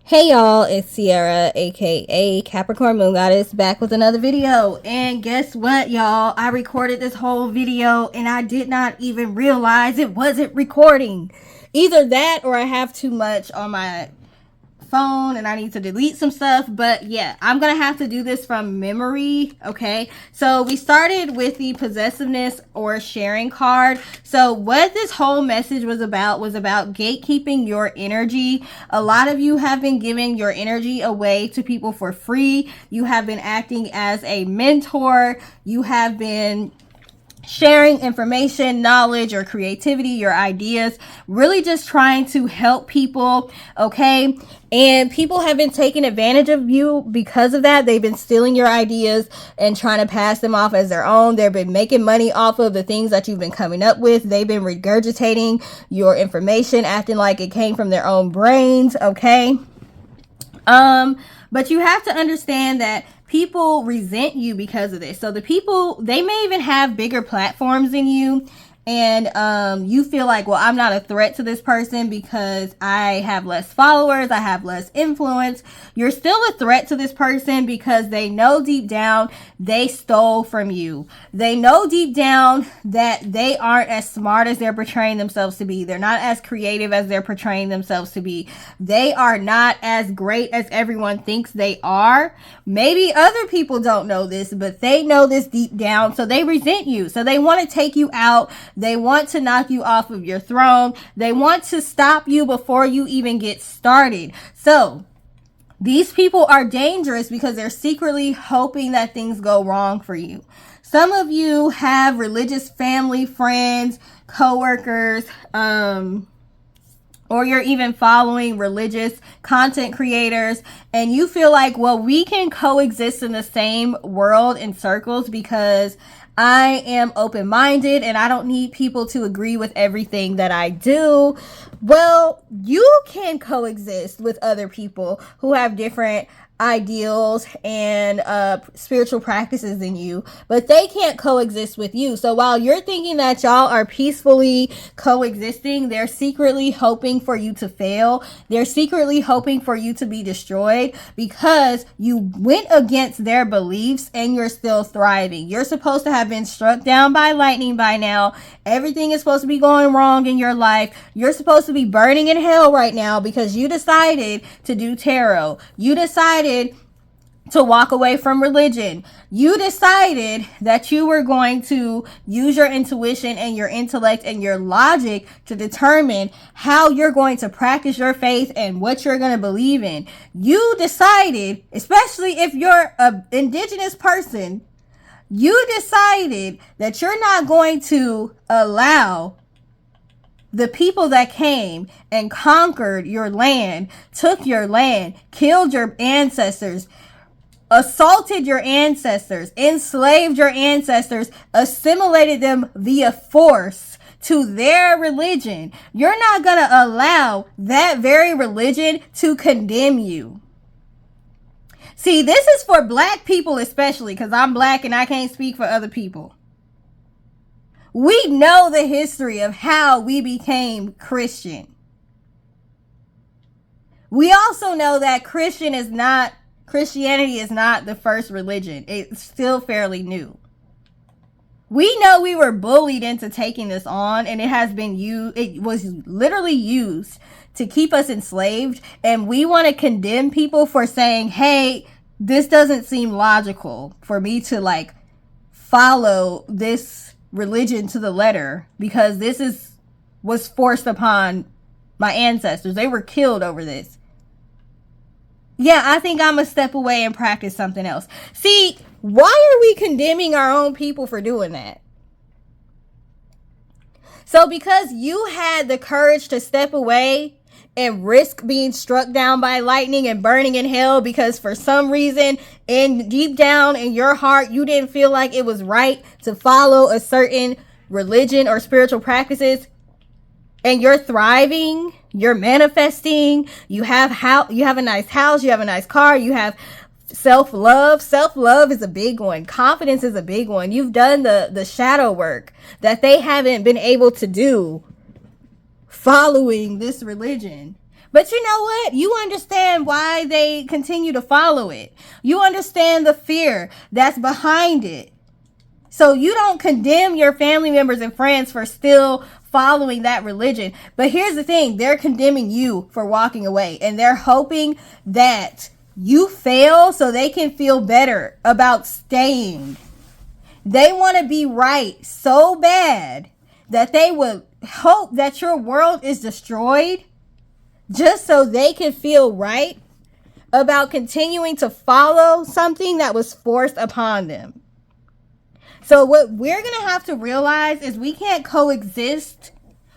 Hey y'all, it's Sierra, aka Capricorn Moon Goddess, back with another video. And guess what, y'all? I recorded this whole video and I did not even realize it wasn't recording. Either that or I have too much on my phone and I need to delete some stuff. But yeah, I'm gonna have to do this from memory. Okay, so we started with the possessiveness or sharing card. So what this whole message was about gatekeeping your energy. A lot of you have been giving your energy away to people for free. You have been acting as a mentor. You have been sharing information, knowledge, or creativity, your ideas, really just trying to help people, okay? And people have been taking advantage of you because of that. They've been stealing your ideas and trying to pass them off as their own. They've been making money off of the things that you've been coming up with. They've been regurgitating your information, acting like it came from their own brains, okay? But you have to understand that people resent you because of this. So the people, they may even have bigger platforms than you. And you feel like, well, I'm not a threat to this person because I have less followers, I have less influence. You're still a threat to this person because they know deep down they stole from you. They know deep down that they aren't as smart as they're portraying themselves to be. They're not as creative as they're portraying themselves to be. They are not as great as everyone thinks they are. Maybe other people don't know this, but they know this deep down, so they resent you. So they want to take you out. They want to knock you off of your throne. They want to stop you before you even get started. So these people are dangerous because they're secretly hoping that things go wrong for you. Some of you have religious family, friends, coworkers, or you're even following religious content creators, and you feel like, well, we can coexist in the same world in circles because I am open-minded and I don't need people to agree with everything that I do. Well, you can coexist with other people who have different ideals and spiritual practices than you, but they can't coexist with you. So while you're thinking that y'all are peacefully coexisting, they're secretly hoping for you to fail. They're secretly hoping for you to be destroyed because you went against their beliefs and you're still thriving. You're supposed to have been struck down by lightning by now. Everything is supposed to be going wrong in your life. You're supposed to be burning in hell right now because you decided to do tarot. You decided to walk away from religion. You decided that you were going to use your intuition and your intellect and your logic to determine how you're going to practice your faith and what you're going to believe in. You decided, especially if you're an indigenous person, you decided that you're not going to allow the people that came and conquered your land, took your land, killed your ancestors, assaulted your ancestors, enslaved your ancestors, assimilated them via force to their religion. You're not going to allow that very religion to condemn you. See, this is for black people especially, because I'm black and I can't speak for other people. We know the history of how we became Christian. We also know that Christianity is not the first religion. It's still fairly new. We know we were bullied into taking this on, and it was literally used to keep us enslaved, and we want to condemn people for saying, hey, this doesn't seem logical for me to follow this religion to the letter because was forced upon my ancestors. They were killed over this. Yeah, I think I'm gonna step away and practice something else. See, why are we condemning our own people for doing that? So because you had the courage to step away and risk being struck down by lightning and burning in hell because for some reason deep down in your heart you didn't feel like it was right to follow a certain religion or spiritual practices, and you're thriving, you're manifesting, you have a nice house, you have a nice car, you have self-love. Self-love is a big one. Confidence is a big one. You've done the shadow work that they haven't been able to do following this religion. But you know what? You understand why they continue to follow it. You understand the fear that's behind it. So you don't condemn your family members and friends for still following that religion. But here's the thing, they're condemning you for walking away, and they're hoping that you fail so they can feel better about staying. They want to be right so bad that they would hope that your world is destroyed just so they can feel right about continuing to follow something that was forced upon them. So what we're going to have to realize is we can't coexist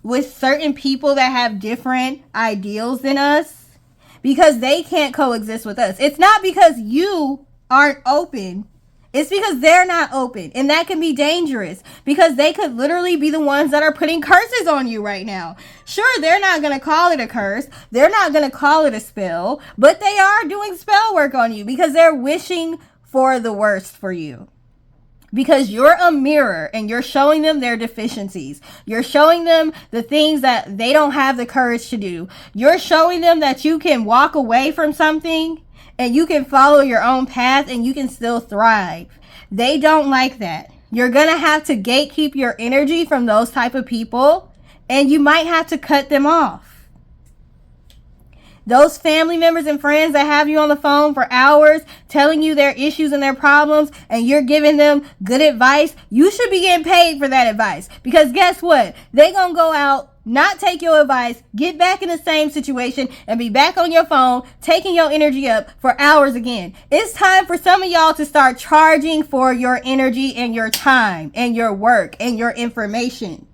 with certain people that have different ideals than us because they can't coexist with us. It's not because you aren't open. It's because they're not open. And that can be dangerous because they could literally be the ones that are putting curses on you right now. Sure, they're not going to call it a curse. They're not going to call it a spell. But they are doing spell work on you because they're wishing for the worst for you. Because you're a mirror and you're showing them their deficiencies. You're showing them the things that they don't have the courage to do. You're showing them that you can walk away from something and you can follow your own path and you can still thrive. They don't like that. You're going to have to gatekeep your energy from those type of people, and you might have to cut them off. Those family members and friends that have you on the phone for hours telling you their issues and their problems and you're giving them good advice, you should be getting paid for that advice. Because guess what? They gonna go out, not take your advice, get back in the same situation and be back on your phone, taking your energy up for hours again. It's time for some of y'all to start charging for your energy and your time and your work and your information.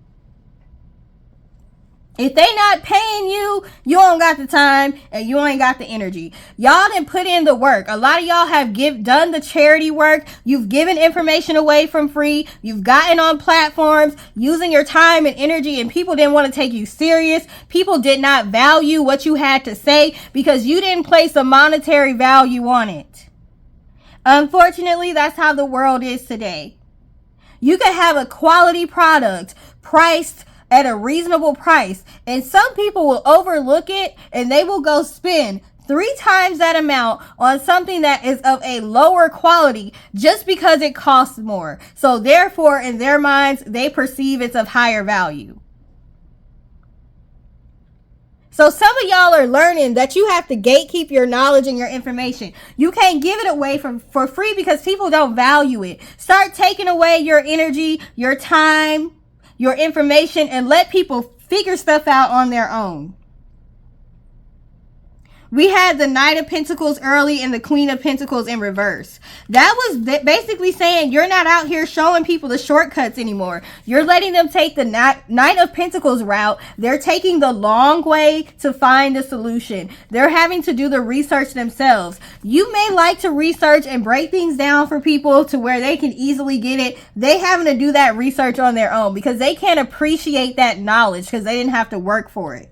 If they not paying you, you don't got the time and you ain't got the energy. Y'all didn't put in the work. A lot of y'all have done the charity work. You've given information away from free. You've gotten on platforms using your time and energy, and people didn't want to take you serious. People did not value what you had to say because you didn't place a monetary value on it. Unfortunately, that's how the world is today. You can have a quality product priced at a reasonable price, and some people will overlook it and they will go spend 3 times that amount on something that is of a lower quality just because it costs more. So therefore, in their minds, they perceive it's of higher value. So some of y'all are learning that you have to gatekeep your knowledge and your information. You can't give it away for free because people don't value it. Start taking away your energy, your time, your information, and let people figure stuff out on their own. We had the Knight of Pentacles early and the Queen of Pentacles in reverse. That was basically saying you're not out here showing people the shortcuts anymore. You're letting them take the Knight of Pentacles route. They're taking the long way to find the solution. They're having to do the research themselves. You may like to research and break things down for people to where they can easily get it. They having to do that research on their own because they can't appreciate that knowledge because they didn't have to work for it.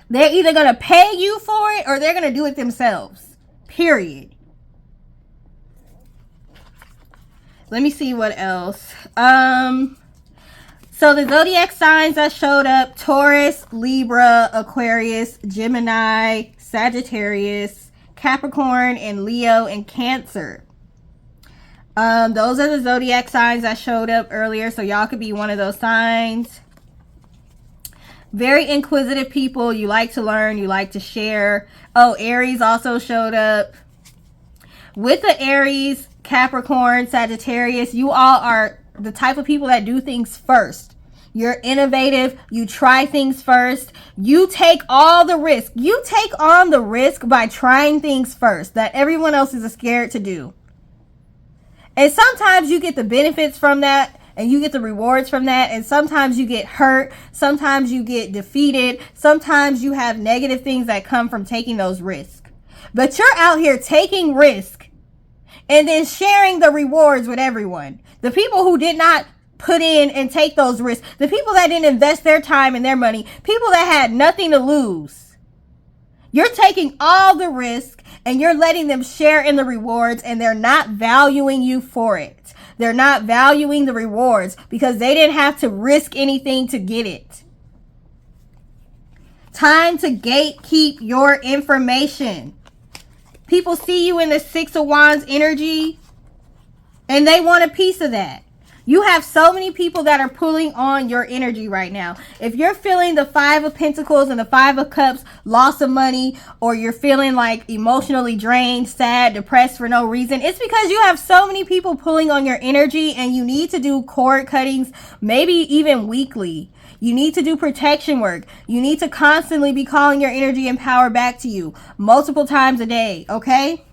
They're either going to pay you for it or they're going to do it themselves. Period. Let me see what else. So the zodiac signs that showed up: Taurus, Libra, Aquarius, Gemini, Sagittarius, Capricorn, and Leo, and Cancer. Those are the zodiac signs that showed up earlier, so y'all could be one of those signs. Very inquisitive people. You like to learn. You like to share. Oh, Aries also showed up. With the Aries, Capricorn, Sagittarius, you all are the type of people that do things first. You're innovative. You try things first. You take all the risk. You take on the risk by trying things first that everyone else is scared to do. And sometimes you get the benefits from that. And you get the rewards from that. And sometimes you get hurt. Sometimes you get defeated. Sometimes you have negative things that come from taking those risks. But you're out here taking risk and then sharing the rewards with everyone. The people who did not put in and take those risks. The people that didn't invest their time and their money. People that had nothing to lose. You're taking all the risk and you're letting them share in the rewards, and they're not valuing you for it. They're not valuing the rewards because they didn't have to risk anything to get it. Time to gatekeep your information. People see you in the Six of Wands energy and they want a piece of that. You have so many people that are pulling on your energy right now. If you're feeling the Five of Pentacles and the Five of Cups, loss of money, or you're feeling like emotionally drained, sad, depressed for no reason, it's because you have so many people pulling on your energy and you need to do cord cuttings, maybe even weekly. You need to do protection work. You need to constantly be calling your energy and power back to you multiple times a day, okay?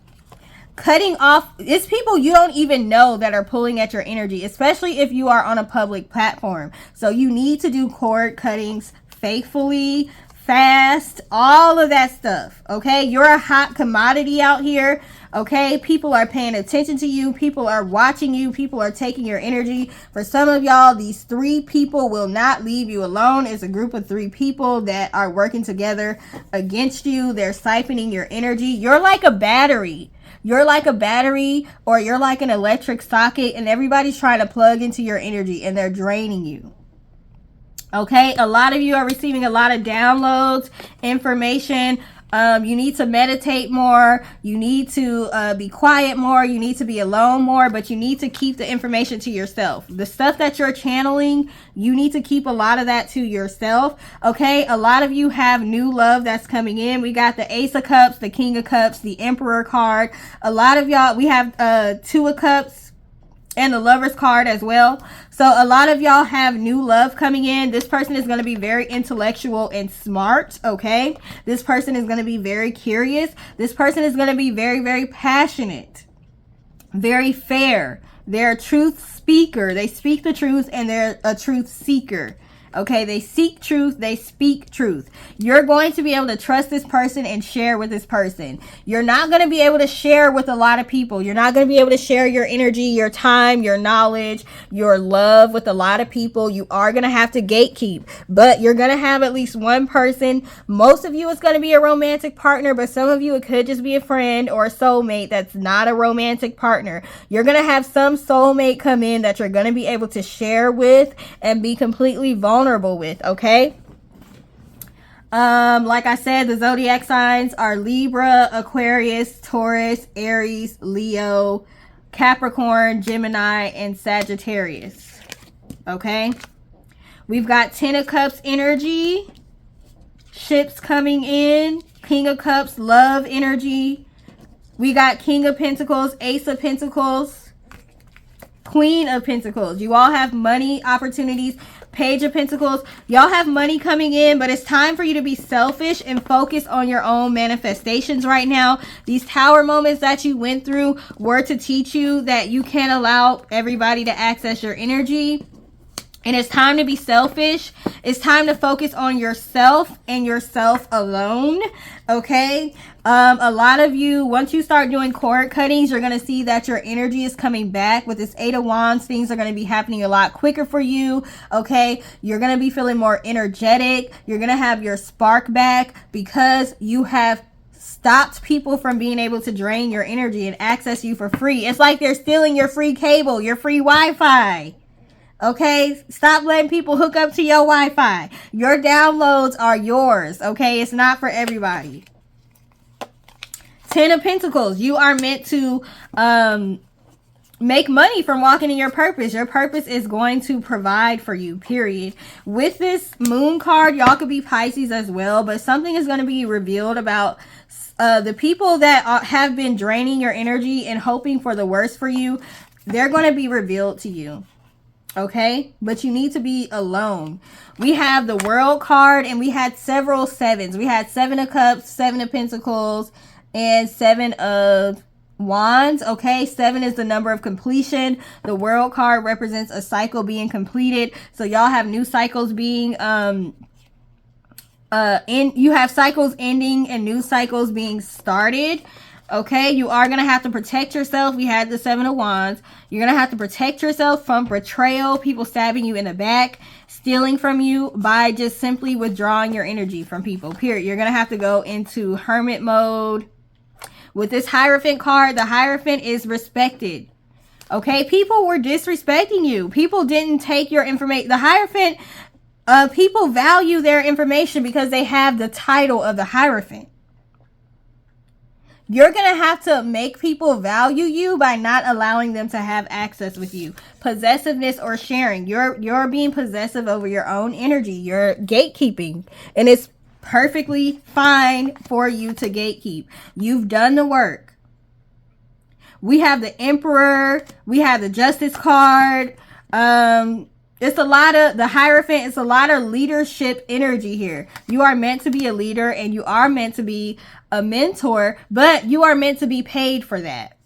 Cutting off, it's people you don't even know that are pulling at your energy, especially if you are on a public platform. So you need to do cord cuttings faithfully, fast, all of that stuff, okay? You're a hot commodity out here, okay? People are paying attention to you. People are watching you. People are taking your energy. For some of y'all, these 3 people will not leave you alone. It's a group of 3 people that are working together against you. They're siphoning your energy. You're like a battery. You're like a battery, or you're like an electric socket, and everybody's trying to plug into your energy and they're draining you. Okay, a lot of you are receiving a lot of downloads, information. You need to meditate more. You need to be quiet more. You need to be alone more, but you need to keep the information to yourself. The stuff that you're channeling, you need to keep a lot of that to yourself. Okay, a lot of you have new love that's coming in. We got the Ace of Cups, the King of Cups, the Emperor card. A lot of y'all, we have 2 of Cups and the Lover's card as well. So a lot of y'all have new love coming in. This person is going to be very intellectual and smart, okay? This person is going to be very curious. This person is going to be very, very passionate, very fair. They're a truth speaker. They speak the truth and they're a truth seeker. Okay, they seek truth, they speak truth. You're going to be able to trust this person and share with this person. You're not going to be able to share with a lot of people. You're not going to be able to share your energy, your time, your knowledge, your love with a lot of people. You are going to have to gatekeep, but you're going to have at least one person. Most of you, it's going to be a romantic partner, but some of you, it could just be a friend or a soulmate that's not a romantic partner. You're going to have some soulmate come in that you're going to be able to share with and be completely vulnerable with, okay? Like I said, the zodiac signs are Libra, Aquarius, Taurus, Aries, Leo, Capricorn, Gemini, and Sagittarius. Okay? We've got 10 of Cups energy, ships coming in, King of Cups, love energy. We got King of Pentacles, Ace of Pentacles, Queen of Pentacles. You all have money opportunities. Page of Pentacles. Y'all have money coming in, but it's time for you to be selfish and focus on your own manifestations right now. These tower moments that you went through were to teach you that you can't allow everybody to access your energy. And it's time to be selfish. It's time to focus on yourself and yourself alone. Okay. A lot of you, once you start doing cord cuttings, you're going to see that your energy is coming back. With this 8 of Wands, things are going to be happening a lot quicker for you. Okay. You're going to be feeling more energetic. You're going to have your spark back because you have stopped people from being able to drain your energy and access you for free. It's like they're stealing your free cable, your free Wi-Fi. Okay, stop letting people hook up to your Wi-Fi. Your downloads are yours. Okay, it's not for everybody. 10 of Pentacles. You are meant to make money from walking in your purpose. Your purpose is going to provide for you, period. With this Moon card, y'all could be Pisces as well, but something is going to be revealed about the people that have been draining your energy and hoping for the worst for you. They're going to be revealed to you. Okay, but you need to be alone. We have the World card and we had several sevens. We had 7 of Cups, 7 of Pentacles, and 7 of Wands. Okay, 7 is the number of completion. The World card represents a cycle being completed. So y'all have new cycles being you have cycles ending and new cycles being started. Okay, you are going to have to protect yourself. We had the 7 of Wands. You're going to have to protect yourself from betrayal, people stabbing you in the back, stealing from you by just simply withdrawing your energy from people, period. You're going to have to go into hermit mode. With this Hierophant card, the Hierophant is respected. Okay, people were disrespecting you. People didn't take your information. The Hierophant, People value their information because they have the title of the Hierophant. You're going to have to make people value you by not allowing them to have access with you. Possessiveness or sharing. You're being possessive over your own energy. You're gatekeeping. And it's perfectly fine for you to gatekeep. You've done the work. We have the Emperor. We have the Justice card. It's a lot of the Hierophant. It's a lot of leadership energy here. You are meant to be a leader and you are meant to be a mentor, but you are meant to be paid for that.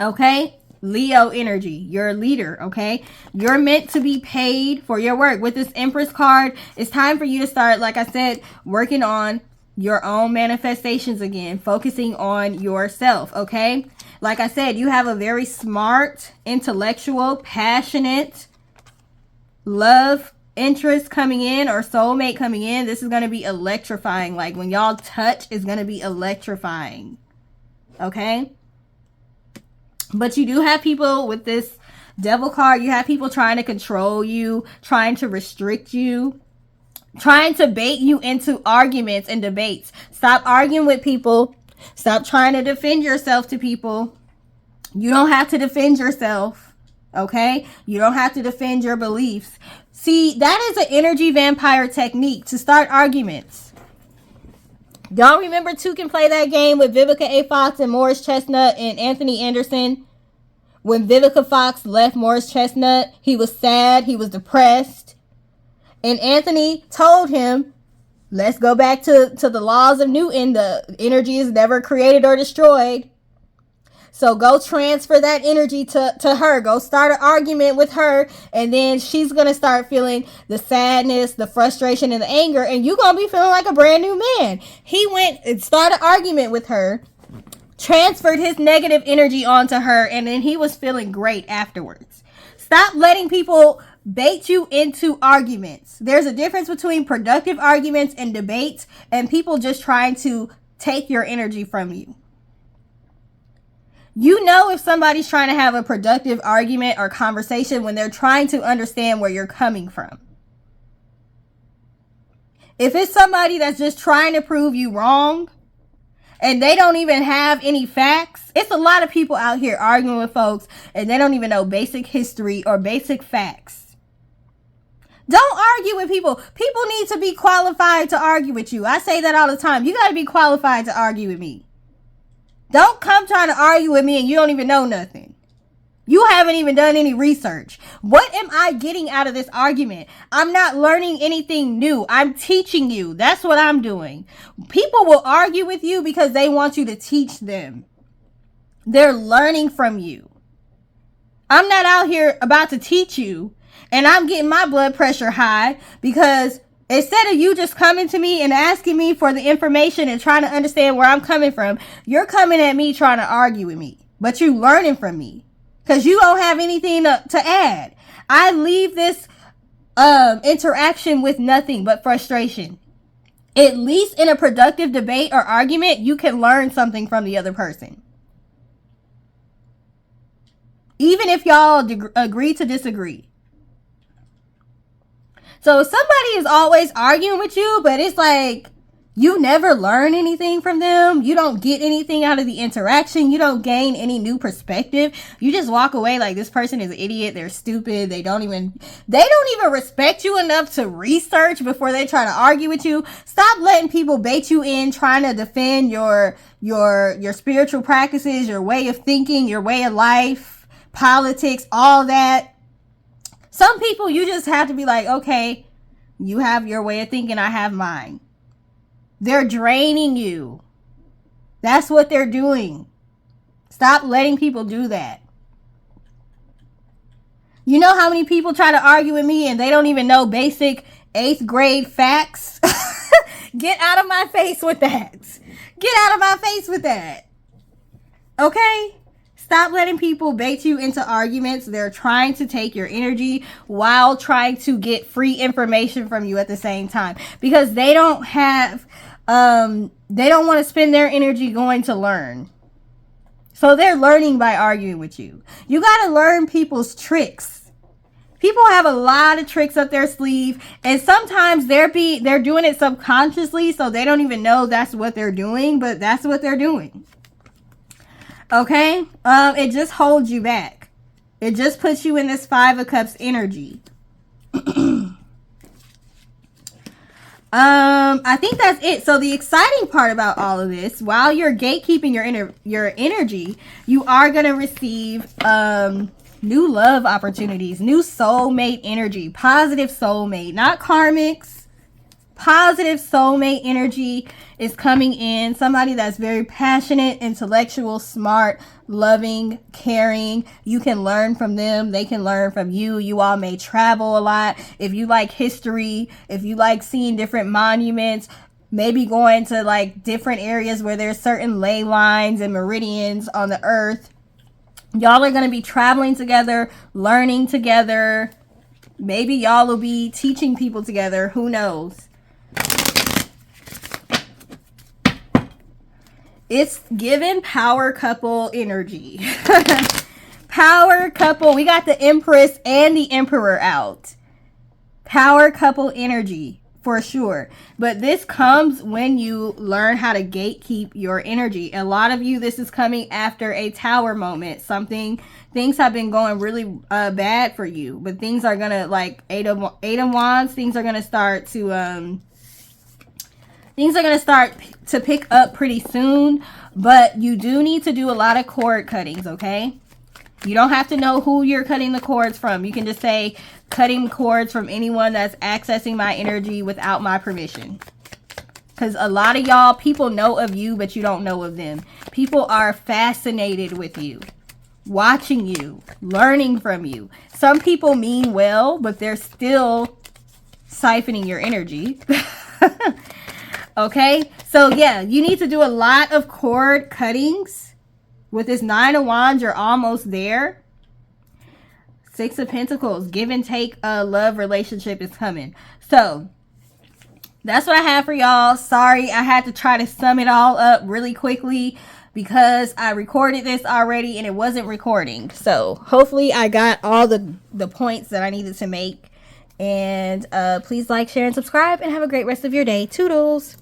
Okay? Leo energy. You're a leader, okay? You're meant to be paid for your work. With this Empress card, it's time for you to start, like I said, working on your own manifestations again, focusing on yourself, okay? Like I said, you have a very smart, intellectual, passionate love interest coming in or soulmate coming in. This is going to be electrifying. Like when y'all touch, it's going to be electrifying, okay? But you do have people with this Devil card. You have people trying to control you, trying to restrict you, trying to bait you into arguments and debates. Stop arguing with people. Stop trying to defend yourself to people. You don't have to defend yourself, okay? You don't have to defend your beliefs. See, that is an energy vampire technique to start arguments. Y'all remember Two Can Play that game with Vivica A. Fox and Morris Chestnut and Anthony Anderson? When Vivica Fox left Morris Chestnut, he was sad, he was depressed. And Anthony told him, let's go back to the laws of Newton. The energy is never created or destroyed. So go transfer that energy to her. Go start an argument with her. And then she's going to start feeling the sadness, the frustration, and the anger. And you're going to be feeling like a brand new man. He went and started an argument with her, transferred his negative energy onto her, and then he was feeling great afterwards. Stop letting people bait you into arguments. There's a difference between productive arguments and debates and people just trying to take your energy from you. You know if somebody's trying to have a productive argument or conversation when they're trying to understand where you're coming from. If it's somebody that's just trying to prove you wrong and they don't even have any facts, it's a lot of people out here arguing with folks and they don't even know basic history or basic facts. Don't argue with people. People need to be qualified to argue with you. I say that all the time. You got to be qualified to argue with me. Don't come trying to argue with me and you don't even know nothing. You haven't even done any research. What am I getting out of this argument? I'm not learning anything new. I'm teaching you. That's what I'm doing. People will argue with you because they want you to teach them. They're learning from you. I'm not out here about to teach you and I'm getting my blood pressure high because instead of you just coming to me and asking me for the information and trying to understand where I'm coming from, you're coming at me trying to argue with me. But you're learning from me because you don't have anything to add. I leave this interaction with nothing but frustration. At least in a productive debate or argument, you can learn something from the other person. Even if y'all agree to disagree. So somebody is always arguing with you, but it's like you never learn anything from them. You don't get anything out of the interaction. You don't gain any new perspective. You just walk away like this person is an idiot. They're stupid. They don't even respect you enough to research before they try to argue with you. Stop letting people bait you in trying to defend your spiritual practices, your way of thinking, your way of life, politics, all that. Some people, you just have to be like, okay, you have your way of thinking, I have mine. They're draining you. That's what they're doing. Stop letting people do that. You know how many people try to argue with me and they don't even know basic 8th grade facts? Get out of my face with that. Get out of my face with that. Okay? Stop letting people bait you into arguments. They're trying to take your energy while trying to get free information from you at the same time. Because they don't have, they don't want to spend their energy going to learn. So they're learning by arguing with you. You got to learn people's tricks. People have a lot of tricks up their sleeve, and sometimes they're doing it subconsciously, so they don't even know that's what they're doing, but that's what they're doing. Okay? It just holds you back. It just puts you in this Five of Cups energy. I think that's it. So the exciting part about all of this, while you're gatekeeping your energy, you are going to receive new love opportunities, new soulmate energy, positive soulmate, not karmics. Positive soulmate energy is coming in. Somebody that's very passionate, intellectual, smart, loving, caring. You can learn from them. They can learn from you. You all may travel a lot. If you like history, if you like seeing different monuments, maybe going to like different areas where there's certain ley lines and meridians on the earth. Y'all are going to be traveling together, learning together. Maybe y'all will be teaching people together. Who knows? It's given power couple energy. Power couple. We got the Empress and the Emperor out. Power couple energy for sure. But this comes when you learn how to gatekeep your energy. A lot of you, this is coming after a Tower moment. Things have been going really bad for you. But things are going to, like Eight of Wands, things are going to start to... Things are going to start to pick up pretty soon, but you do need to do a lot of cord cuttings, okay? You don't have to know who you're cutting the cords from. You can just say, cutting cords from anyone that's accessing my energy without my permission. Because a lot of y'all, people know of you, but you don't know of them. People are fascinated with you, watching you, learning from you. Some people mean well, but they're still siphoning your energy. Okay, so yeah, you need to do a lot of cord cuttings. With this Nine of Wands, you're almost there. Six of Pentacles, give and take, love relationship is coming. So that's what I have for y'all. Sorry, I had to try to sum it all up really quickly because I recorded this already and it wasn't recording. So hopefully I got all the points that I needed to make. And please like, share, and subscribe, and have a great rest of your day. Toodles.